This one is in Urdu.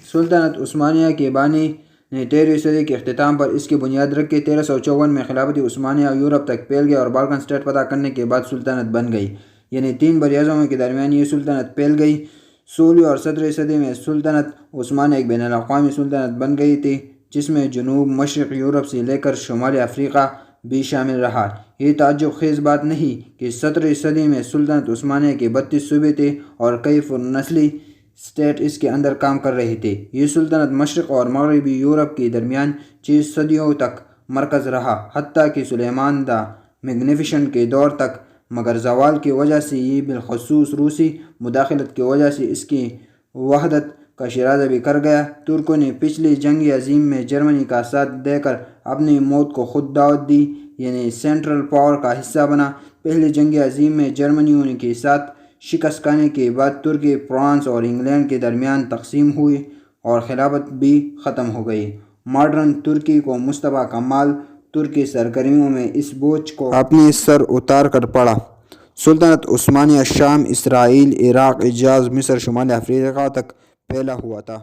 سلطنت عثمانیہ کے بانی نے 13ویں صدی کے اختتام پر اس کی بنیاد رکھی۔ 1354 میں خلافت عثمانیہ یورپ تک پھیل گیا اور بالکن اسٹیٹ فتح کرنے کے بعد سلطنت بن گئی، یعنی 3 براعظموں کے درمیان یہ سلطنت پھیل گئی۔ 16ویں اور 17ویں صدی میں سلطنت عثمانیہ ایک بین الاقوامی سلطنت بن گئی تھی، جس میں جنوب مشرق یورپ سے لے کر شمالی افریقہ بھی شامل رہا۔ یہ تعجب خیز بات نہیں کہ 17ویں صدی میں سلطنت عثمانیہ کے 32 صوبے تھے اور کئی پرنسلی اسٹیٹ اس کے اندر کام کر رہے تھے۔ یہ سلطنت مشرق اور مغربی یورپ کے درمیان 6 صدیوں تک مرکز رہا، حتیٰ کہ سلیمان دا میگنیفیسنٹ کے دور تک، مگر زوال کی وجہ سے یہ بالخصوص روسی مداخلت کی وجہ سے اس کی وحدت کا شیرازہ بھی کر گیا۔ ترکوں نے پچھلی جنگ عظیم میں جرمنی کا ساتھ دے کر اپنی موت کو خود دعوت دی، یعنی سینٹرل پاور کا حصہ بنا۔ پہلی جنگ عظیم میں جرمنیوں کے ساتھ شکست کھانے کے بعد ترکی فرانس اور انگلینڈ کے درمیان تقسیم ہوئی اور خلافت بھی ختم ہو گئی۔ ماڈرن ترکی کو مصطفی کمال ترکی سرگرمیوں میں اس بوجھ کو اپنے سر اتار کر پڑا۔ سلطنت عثمانیہ شام، اسرائیل، عراق، حجاز، مصر، شمالی افریقہ تک پھیلا ہوا تھا۔